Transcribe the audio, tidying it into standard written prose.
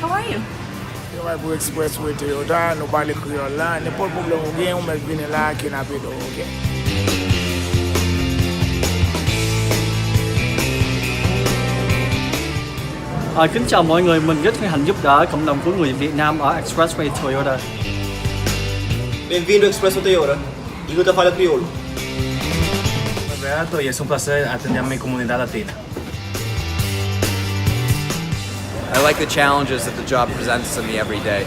How are you? Eu vou Expressway Toyota, no baile crioulo lá, não pode problema alguém, mas vim lá aqui na vida, ok? Kính chào mọi người, mình rất hân hạnh giúp đỡ cộng đồng của người Việt Nam ở Expressway Toyota. Bem-vindo ao Expressway Toyota. Igor fala crioulo. Alberto, y es un placer atender a mi comunidad latina. I like the challenges that the job presents to me every day.